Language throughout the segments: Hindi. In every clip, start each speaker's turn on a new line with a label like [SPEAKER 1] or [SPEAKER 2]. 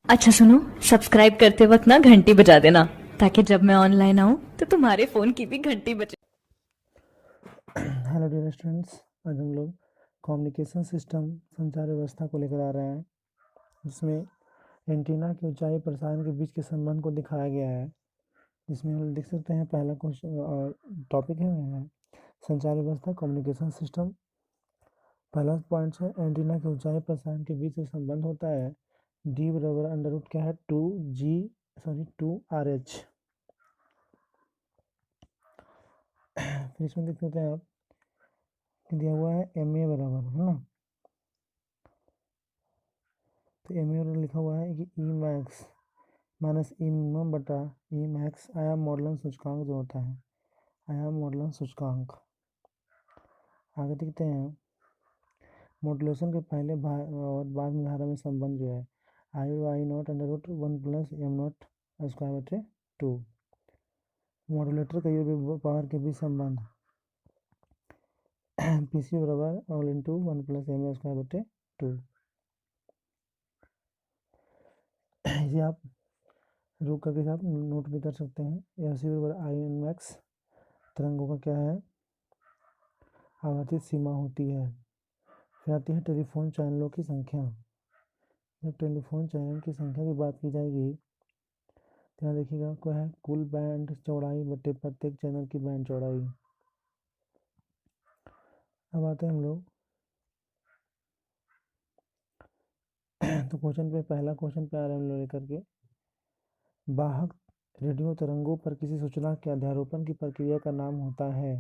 [SPEAKER 1] अच्छा सुनो, सब्सक्राइब करते वक्त ना घंटी बजा देना ताकि जब मैं ऑनलाइन आऊं तो तुम्हारे फोन की भी घंटी बजे।
[SPEAKER 2] Hello dear students. आज हम लोग कम्युनिकेशन सिस्टम संचार व्यवस्था को लेकर आ रहे हैं, जिसमें एंटीना की ऊंचाई प्रसारण के बीच के संबंध को दिखाया गया है। जिसमें हम लोग देख सकते हैं पहला क्वेश्चन और टॉपिक है संचार व्यवस्था कम्युनिकेशन सिस्टम। पहला पॉइंट है एंटीना की ऊंचाई प्रसारण के बीच में संबंध होता है डी बराबर अंडर रूट क्या है 2 RH। फिर इसमें देख सकते हैं आप दिया हुआ है MA बराबर है ना, तो MA बराबर लिखा हुआ है कि ई मैक्स माइनस ई मिनिमम बटा ई मैक्स आयाम मॉडलन सूचकांक जो होता है आयाम मॉडलन सूचकांक। आगे देखते हैं मॉड्यूलेशन के पहले और बाद में धारा में संबंध जो है I naught under root 1+M0 square बटे 2। मॉड्यूलेटर का यूनिट पावर के बीच संबंध PC बराबर ऑल इंटू 1+M स्क्वायर बटे 2। इसे आप रुक करके आप नोट भी कर सकते हैं। AC बराबर आई एन मैक्स तरंगों का क्या है आवर्तित सीमा होती है। फिर आती है टेलीफोन चैनलों की संख्या। जब टेलीफोन चैनल की संख्या की बात की जाएगी तो यहाँ देखिएगा क्या है कुल बैंड चौड़ाई बटे प्रत्येक चैनल की बैंड चौड़ाई। अब आते हैं हम लोग तो क्वेश्चन पे पहला क्वेश्चन पे आ रहे हैं हम लोग लेकर के वाहक रेडियो तरंगों पर किसी सूचना के अध्यारोपण की प्रक्रिया का नाम होता है।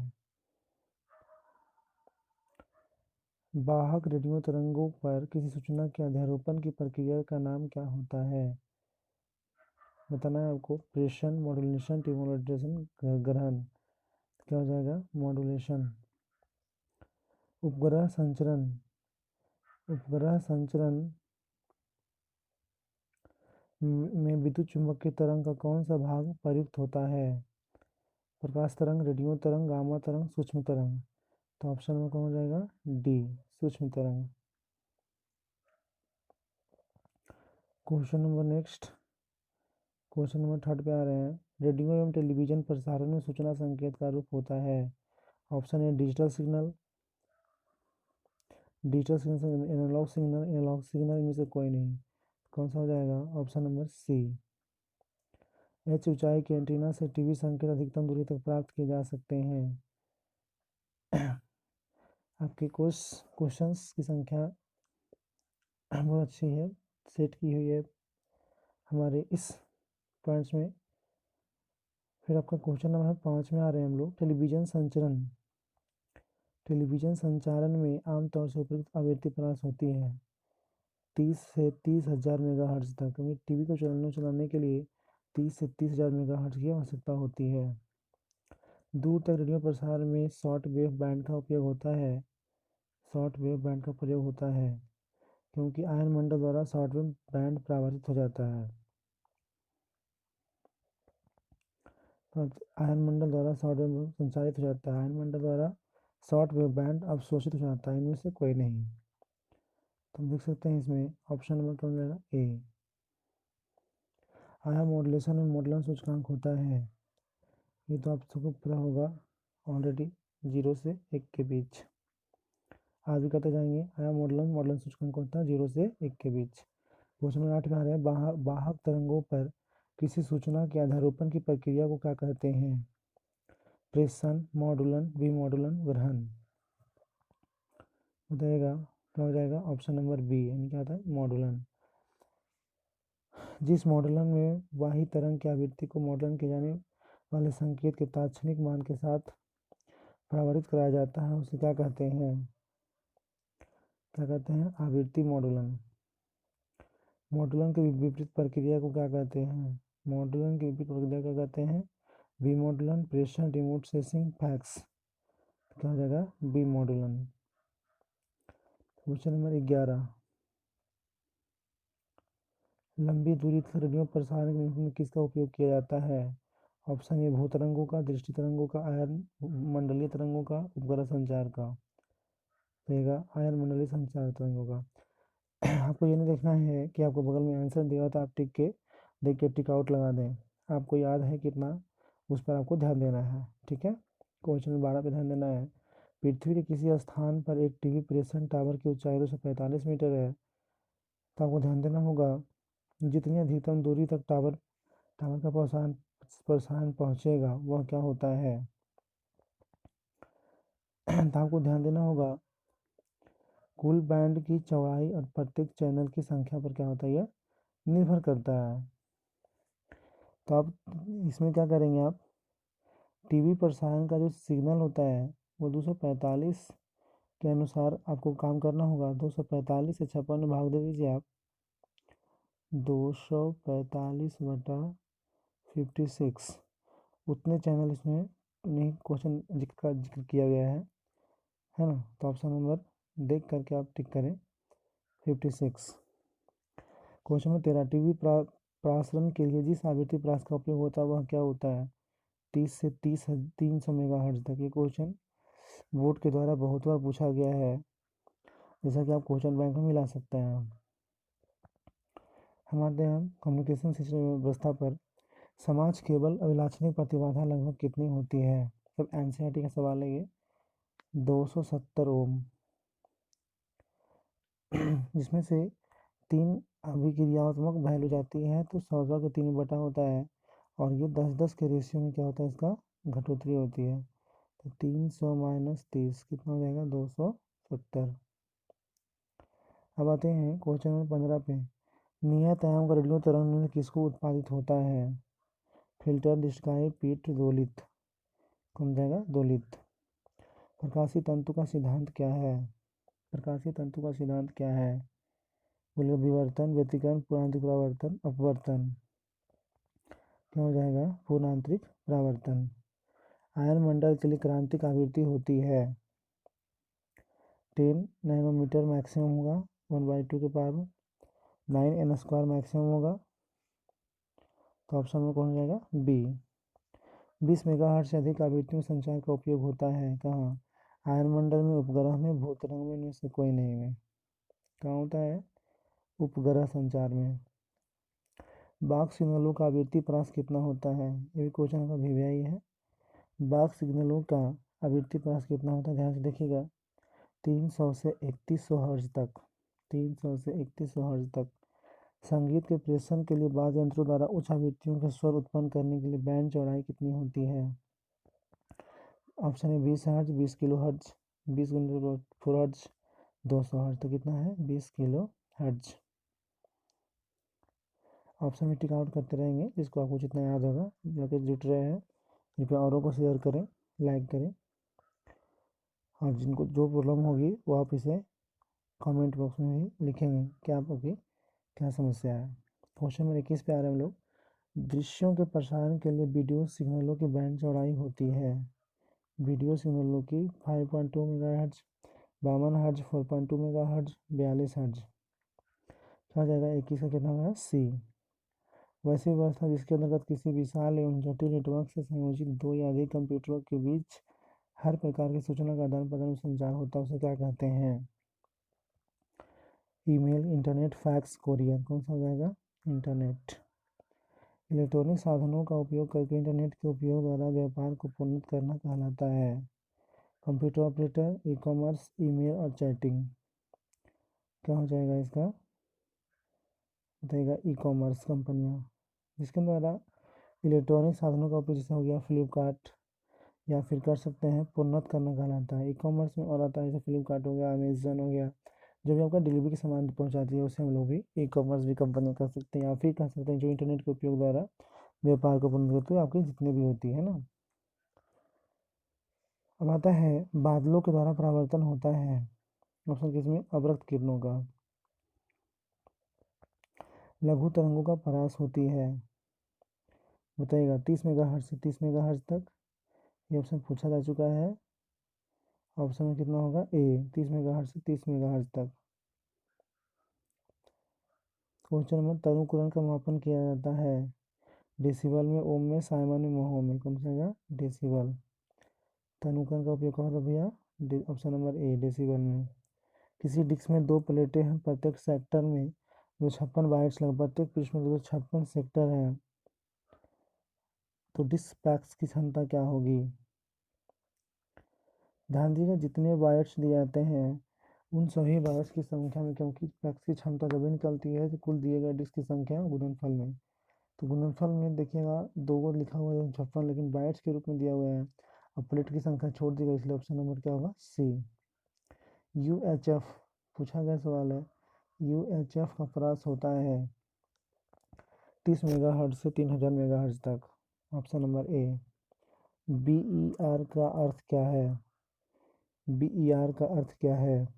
[SPEAKER 2] वाहक रेडियो तरंगों पर किसी सूचना के अध्यारोपण की प्रक्रिया का नाम क्या होता है। बताना है आपको प्रेषण मॉड्यूलेशन टिमोलेशन ग्रहण। क्या हो जाएगा मॉड्यूलेशन। उपग्रह संचरण उपग्रह संचरण में विद्युत चुम्बकीय तरंग का कौन सा भाग प्रयुक्त होता है। प्रकाश तरंग रेडियो तरंग गामा तरंग सूक्ष्म तरंग। तो ऑप्शन में कौन हो जाएगा डी सूक्ष्म तरंग। Question number next question number third पे आ रहे हैं रेडियो एवं टेलीविजन प्रसारण में सूचना संकेत का रूप होता है। Option A digital signal analogue signal इनमें से कोई नहीं। कौन सा हो जाएगा ऑप्शन नंबर सी। एच ऊंचाई के एंटीना से टीवी संकेत अधिकतम दूरी तक प्राप्त किए जा सकते हैं। आपके क्वेश्चंस की संख्या बहुत अच्छी है, सेट की हुई है हमारे इस पॉइंट्स में। फिर आपका क्वेश्चन नंबर 5 में आ रहे हैं हम लोग टेलीविजन संचरण। टेलीविजन संचारण में आमतौर से उपयुक्त आवृत्ति प्रकाश होती है 30 से 30,000 मेगाहर्ट्ज तक। टीवी को चलाने के लिए 30 से 30,000 मेगाहर्ट्ज की आवश्यकता होती है। दूर तक रेडियो प्रसार में शॉर्ट वेव बैंड का उपयोग होता है। शॉर्ट वेव बैंड का प्रयोग होता है क्योंकि आयन मंडल द्वारा शॉर्ट वेव बैंड परावर्तित हो जाता है। आयन मंडल द्वारा शॉर्ट वेव संचारित हो जाता है। आयन मंडल द्वारा शॉर्ट वेव बैंड अवशोषित हो जाता है। इनमें से कोई नहीं। तो हम देख सकते हैं इसमें ऑप्शन नंबर क्या हो जाएगा ए। आया मॉड्यूलेशन में मॉडलन सूचकांक होता है, ये तो आप सबको पता होगा ऑलरेडी, 0 से 1 के बीच। आगे करते जाएंगे आया मॉडलन सूचकांक होता है 0 से 1 के बीच। क्वेश्चन नंबर 8 में आ रहे हैं वाहक तरंगों पर किसी सूचना के आधारोपण की प्रक्रिया को क्या कहते हैं। प्रेषण मॉडुलन विमॉडुलन ग्रहण। बताइएगा क्या हो जाएगा ऑप्शन नंबर बी यानी क्या होता है मॉडुलन। जिस मॉडुलन में वाही तरंग की आवृत्ति को मॉडलन किए जाने वाले संकेत के तात्क्षणिक मान के साथ परावर्तित कराया जाता है उसे क्या कहते हैं। क्या कहते हैं आवृत्ति मॉडुलन। मॉडुलन की विपरीत प्रक्रिया को क्या कहते हैं। मॉडुलन की विपरीत प्रक्रिया क्या कहते हैं विमॉडुलन प्रेषण रिमोट सेंसिंग फैक्स। क्या हो जाएगा विमॉडुलन। क्वेश्चन नंबर 11 लंबी दूरी तक रेडियो प्रसारण में किसका उपयोग किया जाता है। ऑप्शन ए भूतरंगों का दृष्टि तरंगों का आयन मंडलीय तरंगों का उपग्रह संचार का। रहेगा आयन मंडलीय संचार तरंगों का। आपको ये नहीं देखना है कि आपको बगल में आंसर दिया तो आप टिक के देख के टिक आउट लगा दें। आपको याद है कितना, उस पर आपको ध्यान देना है। ठीक है, क्वेश्चन नंबर 12 पे ध्यान देना है। पृथ्वी के किसी स्थान पर एक टीवी प्रेषण टावर की ऊंचाई 245 मीटर है, तो आपको ध्यान देना होगा जितनी अधिकतम दूरी तक टावर टावर का प्रसारण प्रसारण पहुंचेगा वह क्या होता है। तो आपको ध्यान देना होगा कुल बैंड की चौड़ाई और प्रत्येक चैनल की संख्या पर क्या होता है, यह निर्भर करता है। तो आप इसमें क्या करेंगे, आप टीवी प्रसारण का जो सिग्नल होता है वो 245 के अनुसार आपको काम करना होगा। 245 से 56 में भाग दे दीजिए आप। 245/56 उतने चैनल इसमें नहीं क्वेश्चन का जिक्र किया गया है ना। तो ऑप्शन नंबर देख करके आप टिक करें 56। क्वेश्चन नंबर 13, टीवी प्रसारण के लिए जिस आवृत्ति प्रास का उपयोग होता है वह क्या होता है। 30 से 300 मेगाहर्ट्ज तक। ये क्वेश्चन बोर्ड के द्वारा बहुत बार पूछा गया है, जैसा कि आप क्वेश्चन बैंक में मिला सकते हैं। हमारे यहाँ कम्युनिकेशन सिस्टम व्यवस्था पर समाज केबल अभिलाक्षणिक प्रतिबाधा लगभग कितनी होती है। जब एनसीईआरटी का सवाल है ये 270 ओम, जिसमें से 3 अभिक्रियात्मक वैल्यू जाती है तो 100 के 3 बटा होता है, और ये 10-10 के रेशियो में क्या होता है, इसका घटोत्तरी होती है। तो 300 माइनस 30 कितना हो जाएगा, 270। अब आते हैं क्वेश्चन नंबर 15 पे। नियत आयाम का रेडियो तरंग किसको उत्पादित होता है। फिल्टर, डिस्काई, पीट, दोलित। कौन जाएगा, दोलित। प्रकाशीय तंतु का सिद्धांत क्या है। प्रकाशीय तंतु का सिद्धांत क्या है। बोलिए, विवर्तन, व्यतिकरण, पूर्णांतरिक परावर्तन, अपवर्तन। क्या हो जाएगा, पूर्णांतरिक परावर्तन। आयन मंडल के लिए क्रांतिक आवृत्ति होती है 10 नैनोमीटर मैक्सिमम होगा, 1/2 के पावर 9 n स्क्वायर मैक्सिमम होगा। तो ऑप्शन में कौन हो जाएगा, बी। 20 मेगाहर्ट्ज से अधिक आवृत्ति में संचार का उपयोग होता है कहाँ। आयन मंडल में, उपग्रह में, भूतरंग में, इनमें से कोई नहीं में। कहाँ होता है, उपग्रह संचार में। बाक सिग्नलों का आवृत्ति प्रास कितना होता है। ये भी क्वेश्चन का भिव्या ही है। बाक सिग्नलों का आवृत्ति प्रास कितना होता है, ध्यान से देखिएगा। 300 से 3100 हर्ट्ज तक। 300 से 3100 हर्ट्ज तक। संगीत के प्रेषण के लिए वाद्य यंत्रों द्वारा उच्च आवृत्तियों के स्वर उत्पन्न करने के लिए बैंड चौड़ाई कितनी होती है। ऑप्शन है 20 hertz, 20 kilo hertz, 20 × 4 hertz, 200 hertz. तो कितना है, 20 किलो हर्ट्ज। ऑप्शन में टिक आउट करते रहेंगे जिसको आपको जितना याद होगा। लगे जुट रहे हैं, कृपया औरों को शेयर करें, लाइक करें, और जिनको जो प्रॉब्लम होगी वो आप इसे कमेंट बॉक्स में भी लिखेंगे कि आपकी क्या समस्या है। क्वेश्चन नंबर 21 पे आ रहे हैं हम लोग। दृश्यों के प्रसारण के लिए वीडियो सिग्नलों की बैंड चौड़ाई होती है। वीडियो सिग्नलों की 5.2 मेगाहर्ट्ज, 52 हर्ट्ज, 4.2 मेगाहर्ट्ज, 42 हर्ट्ज। क्या हो जाएगा, 21 का कितना होगा, सी। वैसी व्यवस्था जिसके अंतर्गत किसी विशाल एवं जटिल नेटवर्क से संयोजित 2 या अधिक कंप्यूटरों के बीच हर प्रकार की सूचना का आदान प्रदान संचार होता है उसे क्या कहते हैं। Email, internet, fax, courier. कौन सा हो जाएगा, इंटरनेट। इलेक्ट्रॉनिक साधनों का उपयोग करके इंटरनेट के उपयोग द्वारा व्यापार को प्रोन्नत करना कहलाता है। Computer operator, e commerce, email और चैटिंग। क्या हो जाएगा इसका, बताइएगा, ई कॉमर्स कंपनियाँ जिसके द्वारा इलेक्ट्रॉनिक साधनों का उपयोग, जैसे हो गया फ्लिपकार्ट, या फिर कर सकते हैं प्रोन्नत करना कहलाता है। ई कॉमर्स में और आता है, जैसे फ्लिपकार्ट हो गया, अमेजन हो गया, जो भी आपका डिलीवरी के सामान पहुंचाती है उसे हम लोग भी ई कॉमर्स भी कंपनी कर सकते हैं, या फिर कह सकते हैं जो इंटरनेट के उपयोग द्वारा व्यापार को प्रोन्नत करती है आपकी जितनी भी होती है ना। अब आता है बादलों के द्वारा परावर्तन होता है। ऑप्शन किसमें, अवरक्त किरणों का। लघु तरंगों का परास होती है, बताइएगा, 30 मेगाहर्ट्ज से 30 मेगाहर्ट्ज तक। ये ऑप्शन पूछा जा चुका है। ऑप्शन में कितना होगा, ए, 30 मेगाहर्ट्ज से 30 मेगाहर्ट्ज तक। क्वेश्चन नंबर, तरुकरण का मापन किया जाता है डेसिबल में, ओम में, साइमन में, महो में। कौन सा है, डेसिबल। तनुकरण का उपयोग कहाँ होता है भैया, ऑप्शन नंबर ए, डेसिबल में। किसी डिस्क में 2 प्लेटें हैं, प्रत्येक सेक्टर में 256 बाइट्स लगे, प्रत्येक पृष्ठ में 256 सेक्टर हैं, तो डिस्क पैक्स की क्षमता क्या होगी? ध्यान दीजिएगा, जितने बाइट्स दिए जाते हैं उन सभी बाइट्स की संख्या में, क्योंकि पैक्स की क्षमता जब भी निकलती है तो कुल दिए गए डिस्क की संख्या गुणनफल में, तो गुणनफल में देखिएगा 2 को लिखा हुआ है 256, लेकिन बाइट्स के रूप में दिया हुआ है, अब प्लेट की संख्या छोड़ दी गई, इसलिए ऑप्शन नंबर क्या होगा? सी। यूएचएफ पूछा गया सवाल है, यूएचएफ का प्रयास होता है 30 मेगाहर्ट्ज से 3000 मेगाहर्ट्ज तक। Option number A. बीईआर का अर्थ क्या है? बीईआर का अर्थ क्या है?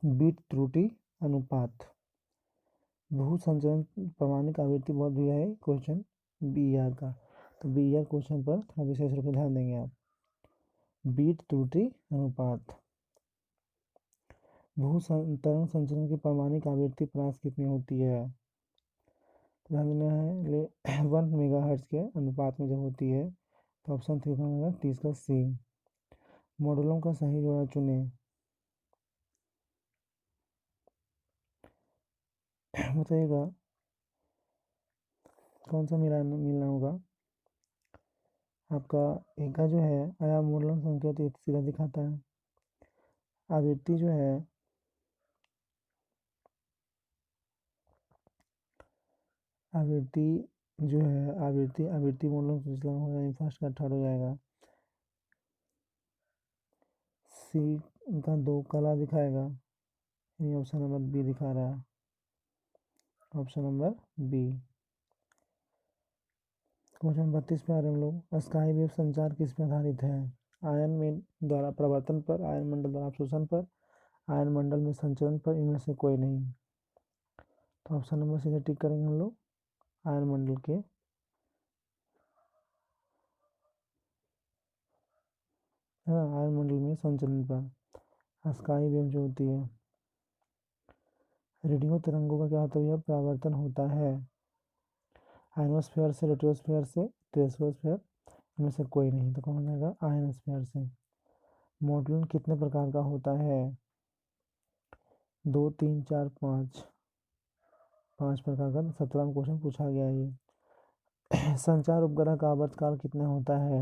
[SPEAKER 2] बीट त्रुटि अनुपात। बहु संचरण प्रमाणिक आवृत्ति बहुत दिया है क्वेश्चन बीईआर का, तो बीईआर क्वेश्चन पर थोड़ा विशेष रूप से ध्यान देंगे आप। बीट त्रुटि अनुपात। बहु तरंग संचरण की प्रमाणिक आवृत्ति प्रयास कितनी होती है? ध्यान देना है 1 मेगाहर्ट्ज के अनुपात में जब होती है, तो ऑप्शन 3 होगा 30 का सी। मॉडलों का सही जोड़ा चुनें। बताइएगा कौन सा मिलना होगा आपका? एक का जो है आयाम मूलक संख्या तो सीधा दिखाता है, आवृत्ति जो है आवृत्ति जो है आवृत्ति मूलक सूचना हो जाएगा, फर्स्ट का थर्ड हो जाएगा। सी का 2 काला दिखाएगा, ये ऑप्शन नंबर बी दिखा रहा है, ऑप्शन नंबर बी। क्वेश्चन 32 पे आ रहे हम लोग। स्काई वेव संचार किस पे आधारित है? आयन में द्वारा प्रवर्तन पर, आयन मंडल द्वारा अवशोषण पर, आयन मंडल में संचरण पर, इनमें से कोई नहीं। तो ऑप्शन नंबर सी टिक करेंगे हम लोग, आयन मंडल के, है ना, आयन मंडल में संचरण पर स्काई वेव जो होती है। रेडियो तरंगों का क्या होता है? परावर्तन होता है आयनोस्फीयर से, रेडियोस्फीयर से, टेरोस्फीयर, इनमें से कोई नहीं, तो कौन हो जाएगा? आयनोस्फीयर से। मॉडलन कितने प्रकार का होता है? 2 3 4 5 5 प्रकार का। 17वां क्वेश्चन पूछा गया ये। संचार उपग्रह का आवर्तकाल कितना होता है?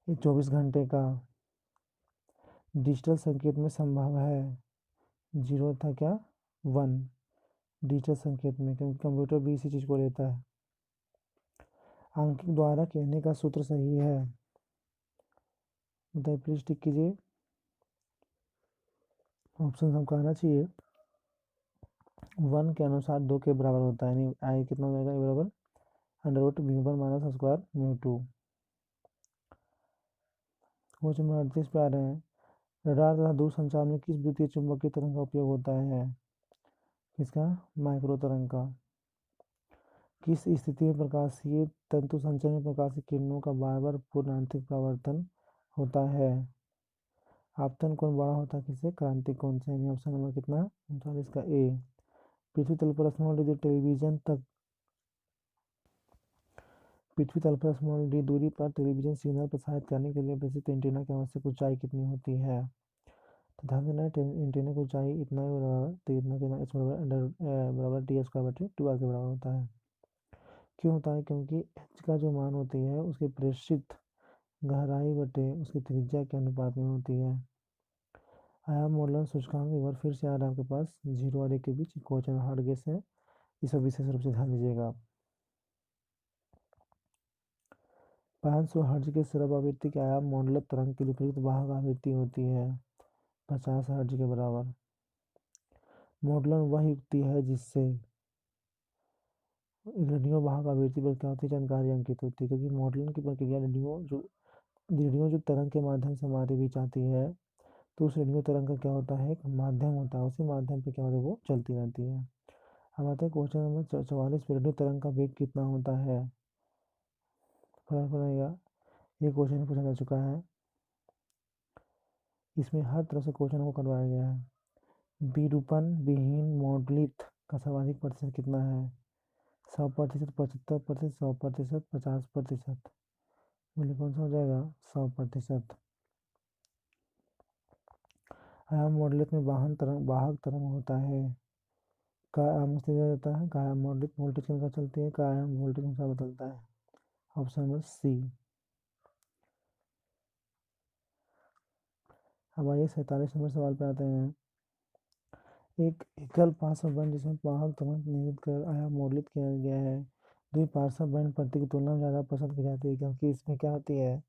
[SPEAKER 2] ये 24 घंटे का। डिजिटल संकेत में संभव है 0 था क्या 1 डिजिटल संकेत में, क्योंकि कंप्यूटर भी इसी चीज को लेता है। आंकिक द्वारा कहने का सूत्र सही है? बताइए प्लीज, टिक कीजिए। ऑप्शन हमको आना चाहिए। 1 के अनुसार 2 के बराबर होता है, यानी आई कितना हो जाएगा? बराबर under root v1 minus square μ2। Question number 38 पे आ रहे हैं। रडार तथा दूर संचार में किस विद्युतीय चुंबकीय तरंग का उपयोग होता है? किसका? माइक्रो तरंग का। किस स्थिति में प्रकाशीय तंतु संचरण में प्रकाशीय किरणों का बार बार पूर्ण आंतरिक परावर्तन होता है? आपतन कोण बड़ा होता है किससे? क्रांतिक कोण से। ऑप्शन नंबर कितना? 39 का ए। पृथ्वी तल पर स्मॉल डी दूरी पर टेलीविजन सिग्नल प्रसारित करने के लिए प्रसिद्ध एंटीना की आवश्यक ऊंचाई कितनी होती है? तो ध्यान देना है, एंटीना की ऊंचाई इतना ही बराबर, तो इतना कितना एच बराबर टी स्क्वायर बटे 2r के बराबर होता है। क्यों होता है? क्योंकि एच का जो मान होती है उसकी प्रेषित गहराई बटे उसकी त्रिज्या के अनुपात में होती है। आयाम मॉडल सूचकांक एक बार फिर से आ रहा है आपके पास, 0 और 1 के बीच क्वेश्चन हार्ड गेस है, इस पर विशेष रूप से ध्यान दीजिएगा आप। 500 हर्ट्ज के श्रव्य आवृत्ति के आयाम मॉडल तरंग की विपरीत वाहक आवृत्ति होती है 50 हर्ट्ज के बराबर। मॉडलन वह युक्ति है जिससे रेडियो वाहक आवृत्ति पर क्या होती है? जानकारी अंकित होती है, क्योंकि मॉडलन की प्रक्रिया रेडियो जो तरंग के माध्यम से हमारे बीच आती है, तो उस रेडियो तरंग का क्या होता है? एक माध्यम होता है, उसी माध्यम पे क्या होता है? वो चलती रहती है। अब आते हैं क्वेश्चन नंबर 44 पे। रेडियो तरंग का वेग कितना होता है? फर्क पड़ेगा, ये क्वेश्चन पूछा जा चुका है, इसमें हर तरह से क्वेश्चन को करवाया गया है। विरूपण विहीन मॉडलित का सर्वाधिक प्रतिशत कितना है? 100%, 75%, 100%, 50%। बोले कौन सा हो जाएगा? 100%। आयाम मॉडलेट में वाहक तरंग होता है। का आयाम स्थिर रहता है। का आयाम मॉडलेट वोल्टेज के अनुसार चलती है। का आयाम वोल्टेज के अनुसार बदलता है। Option number C. अब आइए 47 नंबर सवाल पे आते हैं। एक एकल पार्श्व बैंड जिसमें वाहक तरंग निर्मित कर आयाम मॉडलित किया गया है द्विपार्श्व बैंड पट्टी की तुलना में ज़्यादा पसंद की जाती है, क्योंकि इसमें क्या होती है,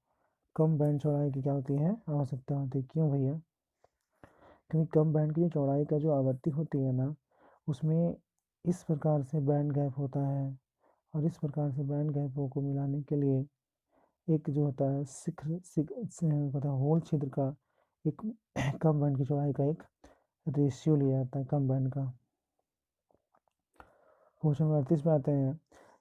[SPEAKER 2] कम बैंड चौड़ाई की क्या होती है, आवश्यकता होती है। क्यों भैया? क्योंकि कम बैंड की चौड़ाई का जो आवृत्ति होती है ना, उसमें इस प्रकार से बैंड गैप होता है, और इस प्रकार से बैंड गैपों को मिलाने के लिए एक जो होता है होल छिद्र का एक कम बैंड की चौड़ाई का एक रेशियो लिया जाता है कम बैंड का। क्वेश्चन नंबर 38 पे आते हैं।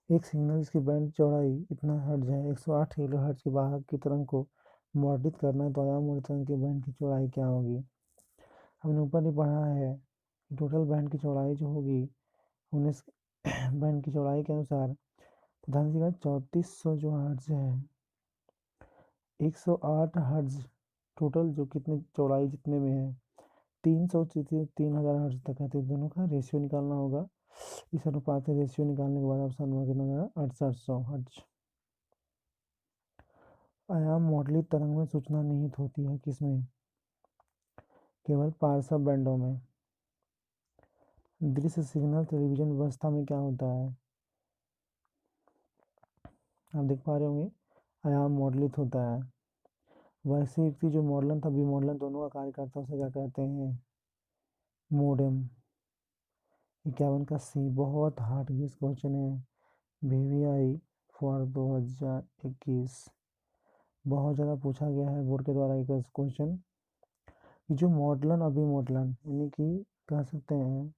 [SPEAKER 2] एक सिग्नल जिसकी बैंड चौड़ाई इतना हर्ट्ज है, 108 किलो हर्ट्ज की वाहक की तरंग को मॉडलित करना है, तो आयाम और तरंग की बैंड की चौड़ाई क्या होगी? हमने ऊपर ही पढ़ा है कि टोटल बैंड की चौड़ाई जो होगी 19 बैंड की चौड़ाई के अनुसार ध्यान दीजिएगा 3400 जो हर्ट्ज है, 108 हर्ट्ज टोटल जो कितने चौड़ाई जितने में है 300 से 3000 हर्ट्ज तक है, तो दोनों का रेशियो निकालना होगा। इस अनुपात से रेशियो निकालने के बाद ऑप्शन नंबर कितना हो जाएगा, 6800 हर्ट्ज। आयाम मॉडलित तरंग में सूचना निहित होती है किसमें? केवल पार्श्व बैंडों में। दृश्य सिग्नल टेलीविजन व्यवस्था में क्या होता है? आप देख पा रहे होंगे, आयाम मॉडलित होता है। वैसे युक्ति जो मॉडलन था विमॉडलन दोनों का कार्य करता है, उसे क्या कहते हैं? मोडेम। 51 का सी बहुत हार्ड गेस क्वेश्चन है, VVI फॉर 2021 बहुत ज़्यादा पूछा गया है बोर्ड के द्वारा एक क्वेश्चन। जो मॉडलन और विमॉडलन यानी कि कह सकते हैं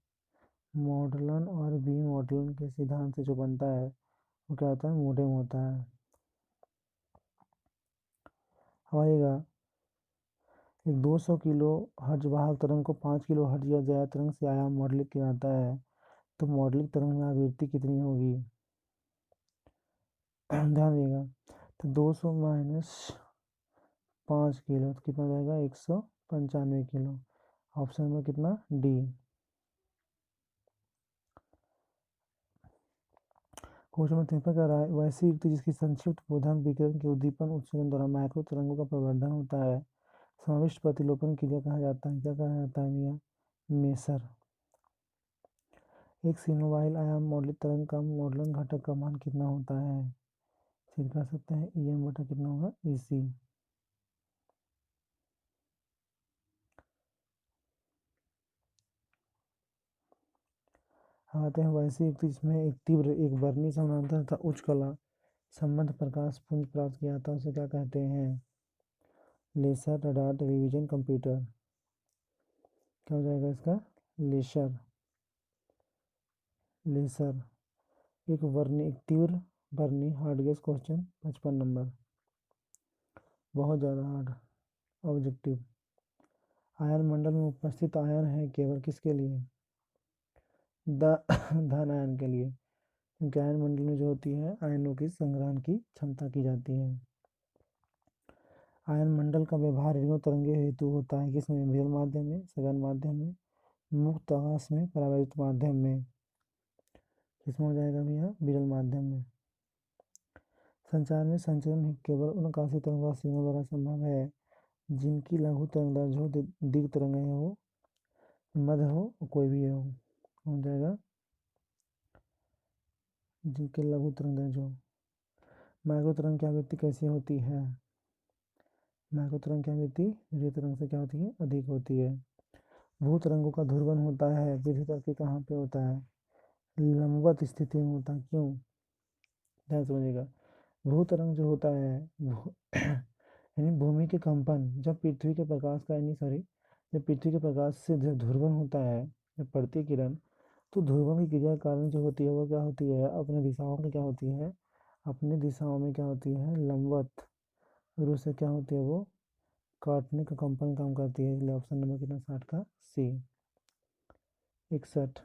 [SPEAKER 2] मॉडलन और विमॉडलन के सिद्धांत से जो बनता है वो क्या होता है, मोडेम होता है। आएगा एक 200 किलो हर्ट्ज वाहक तरंग को 5 किलो हर्ट्ज या ज्यादा तरंग से आयाम मॉडलित किया जाता है, तो मॉडलित तरंग में आवृत्ति कितनी होगी? ध्यान देगा, तो 200 माइनस 5 किलो तो कितना जाएगा, 195 किलो। ऑप्शन नंबर कितना, डी। क्वेश्चन नंबर 53 कह रहा है वैसी युक्ति जिसकी संक्षिप्त बोधन विकिरण के उद्दीपन उत्सर्जन द्वारा माइक्रो तरंगों का प्रवर्धन होता है समाविष्ट प्रतिलोपन क्रिया कहा जाता है, क्या कहा जाता है भैया, मेसर। एक सिनोवाइल आयाम मॉडलित तरंग का मॉडलन घटक का मान कितना होता है? सिद्ध कर सकते हैं EM बटा कितना होगा, EC। आते हैं वैसी युक्ति जिसमें एक तीव्र एक वर्णी समानांतर तथा उच्च कला संबंध प्रकाश पुंज प्राप्त किया था, उसे क्या कहते हैं? Laser radar television computer. क्या हो जाएगा इसका, लेसर। लेसर एक वर्णी एक तीव्र वर्णी हार्ड गेस क्वेश्चन 55 नंबर, बहुत ज़्यादा हार्ड। ऑब्जेक्टिव आयन मंडल में उपस्थित आयन है केवल किसके लिए, धन आयन के लिए, क्योंकि आयन मंडल में जो होती है आयनों की संग्रहण की क्षमता की जाती है। आयन मंडल का व्यवहार रेडियो तरंगे हेतु होता है किसमें, विरल माध्यम में, सघन माध्यम में, मुक्त आकाश में, परावैद्युत माध्यम में। किसमें हो जाएगा भैया, विरल माध्यम में। संचार में संचरण केवल उन आकाशीय तरंगों सिग्नल द्वारा संभव है जिनकी लघु तरंग दैर्ध्य हो, दीर्घ तरंग हो, मध्य हो, कोई भी हो जाएगा, जिनके लघु तरंग दैर्ध्य हो। माइक्रो तरंग की आवृत्ति कैसी होती है? माइक्रो तरंग की आवृत्ति रेडियो तरंग से क्या होती है, अधिक होती है। भू तरंगों का ध्रुवण होता है पृथ्वी तल के कहाँ पे होता है, लंबवत स्थिति में होता है। क्यों, ध्यान समझिएगा। भू तरंग जो होता है यानी भूमि के कंपन जब पृथ्वी के प्रकाश का यानी सॉरी जब पृथ्वी के प्रकाश से जब ध्रुवण होता है, जब पड़ती किरण, तो ध्रुवण की क्रिया के कारण जो होती है वो क्या होती है, अपने दिशाओं में क्या होती है, अपने दिशाओं में क्या होती है, लंबवत रूप से क्या होती है, वो काटने का कंपन काम करती है। इसलिए ऑप्शन नंबर कितना 60 का सी। 61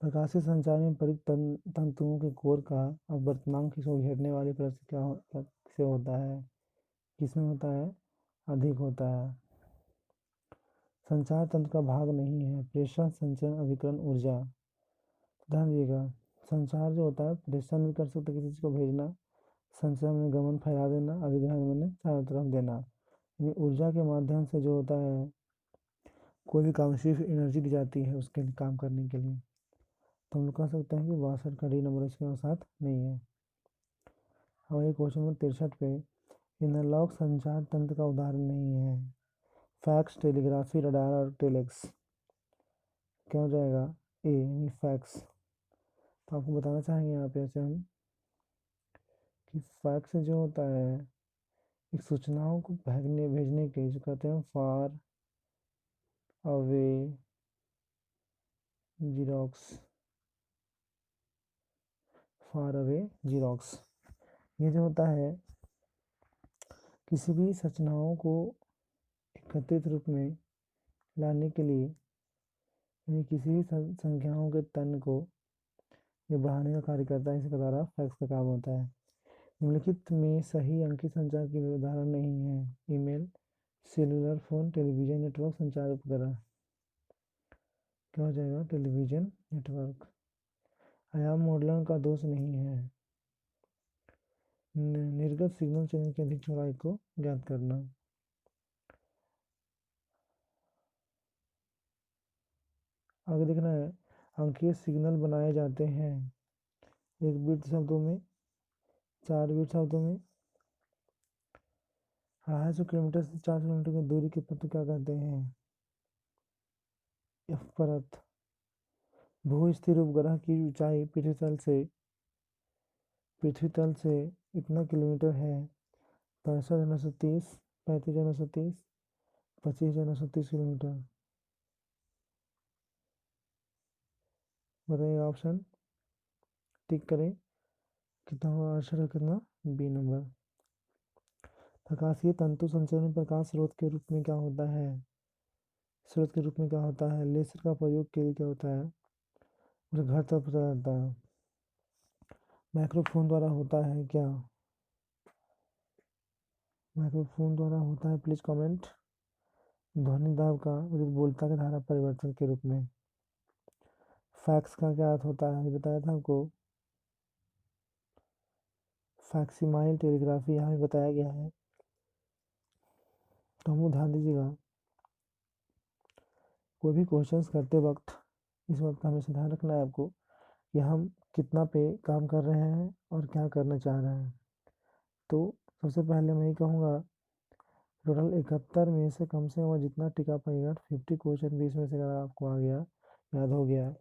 [SPEAKER 2] प्रकाशीय संचार में परिक तंतुओं के कोर का अपवर्तनांक को घेरने वाली परत से क्या से होता है, किसमें होता है, अधिक होता है। संचार तंत्र का भाग नहीं है। प्रेषण, संचरण, अभिकरण, ऊर्जा। ध्यान दीजिएगा, संचार जो होता है प्रेषण भी कर सकते किसी चीज को भेजना, संचरण में गमन फैला देना, अभिग्रहण में चारों तरफ देना। यानी ऊर्जा के माध्यम से जो होता है कोई भी काम, सिर्फ एनर्जी दी जाती है उसके लिए काम करने के लिए। तो हम लोग कह सकते हैं कि 62 का डी नंबर इसके साथ नहीं है। हमारे क्वेश्चन नंबर 63 पे एनालॉग संचार तंत्र का उदाहरण नहीं है। फैक्स, टेलीग्राफी, रडार और टेलेक्स। क्या हो जाएगा? ए यानी फैक्स। तो आपको बताना चाहेंगे यहाँ पे ऐसे हम कि फैक्स जो होता है एक सूचनाओं को भेजने के जो कहते हैं far away xerox, far away xerox. ये जो होता है किसी भी सूचनाओं को एकत्रित रूप में लाने के लिए, यानी किसी भी संख्याओं के तन को ये बढ़ाने का कार्य करता है, इसके द्वारा फैक्स का काम होता है। निम्नलिखित में सही अंकीय संचार के उदाहरण नहीं है। Email, cellular phone, television network, संचार उपग्रह। क्या हो जाएगा? Television network. आयाम मॉडलन का दोष नहीं है। निर्गत सिग्नल चैनल की अधिक चौड़ाई को ज्ञात करना। आगे देखना है, अंकीय सिग्नल बनाए जाते हैं 1 बिट शब्दों में, 4 बिट शब्दों में। 250 किलोमीटर से 400 किलोमीटर की दूरी के पथ क्या कहते हैं? एफ परत। भू स्थिर उपग्रह की ऊंचाई पृथ्वी तल से इतना किलोमीटर है। 65,930, 35,930, 25,930 किलोमीटर। बताइएगा ऑप्शन, टिक करें। कितना हुआ आंसर? कितना? B number. प्रकाशीय तंतु संचरण प्रकाश स्रोत के रूप में क्या होता है? स्रोत के रूप में क्या होता है? लेजर का प्रयोग के लिए क्या होता है? उसे घर तक पहुंचा जाता है। माइक्रोफोन द्वारा होता है क्या? माइक्रोफोन द्वारा होता है, प्लीज कमेंट। ध्वनि दाब का विद्युत बोलता के धारा परिवर्तन के रूप में। फैक्स का क्या अर्थ होता है? ये बताया था आपको। फैक्सिमाइल टेलीग्राफी यहाँ भी बताया गया है। तो हम ध्यान दीजिएगा, कोई भी क्वेश्चंस करते वक्त इस बात का हमेशा ध्यान रखना है आपको कि हम कितना पे काम कर रहे हैं और क्या करना चाह रहे हैं। तो सबसे पहले मैं ये कहूँगा, टोटल 71 में से कम जितना टिका पाएगा, 50 क्वेश्चन 20 में से अगर आपको आ गया, याद हो गया,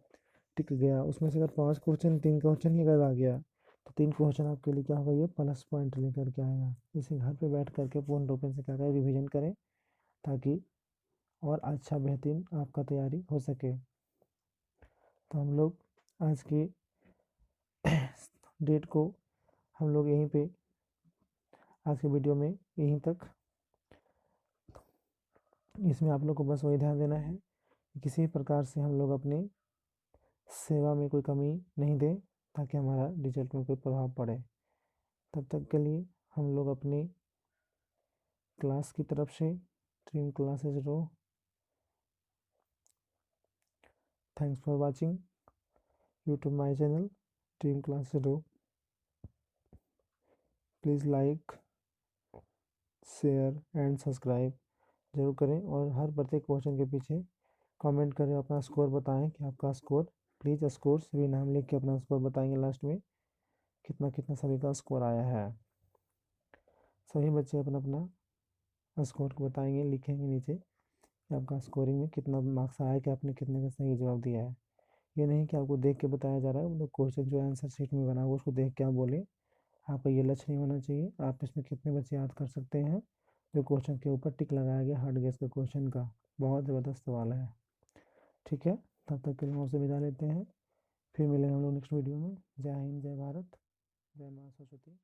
[SPEAKER 2] टिक गया, उसमें से अगर 5 क्वेश्चन 3 क्वेश्चन ही अगर आ गया तो 3 क्वेश्चन आपके लिए क्या होगा? ये प्लस पॉइंट लेकर के आएगा। इसे घर पे बैठ करके पूर्ण रूप से क्या करें? रिविजन करें, ताकि और अच्छा बेहतरीन आपका तैयारी हो सके। तो हम लोग आज की डेट को हम लोग यहीं पे आज के वीडियो में यहीं तक। इसमें आप लोग को बस वही ध्यान देना है कि किसी प्रकार से हम लोग अपनी सेवा में कोई कमी नहीं दें, ताकि हमारा रिजल्ट में कोई प्रभाव पड़े। तब तक के लिए हम लोग अपनी क्लास की तरफ से ड्रीम क्लासेस रो, thanks for watching YouTube my channel dream classes रो। Please like, share and subscribe जरूर करें, और हर प्रत्येक क्वेश्चन के पीछे कमेंट करें, अपना स्कोर बताएं कि आपका स्कोर, प्लीज़ स्कोर सभी नाम लिख के अपना स्कोर बताएंगे लास्ट में, कितना कितना सभी का स्कोर आया है। सभी बच्चे अपना अपना स्कोर को बताएंगे, लिखेंगे नीचे कि आपका स्कोरिंग में कितना मार्क्स आया, कि आपने कितने का सही जवाब दिया है। ये नहीं कि आपको देख के बताया जा रहा है, मतलब क्वेश्चन जो आंसर शीट में बना हुआ उसको देख के आप बोले। आपका ये लक्ष्य नहीं होना चाहिए। आप इसमें कितने बच्चे याद कर सकते हैं जो क्वेश्चन के ऊपर टिक लगाया गया हार्ड गेस का क्वेश्चन का। बहुत ज़बरदस्त सवाल है। ठीक है, तब तक के लिए हम आपसे विदा लेते हैं। फिर मिलेंगे हम लोग नेक्स्ट वीडियो में। जय हिंद, जय भारत, जय माँ सरस्वती।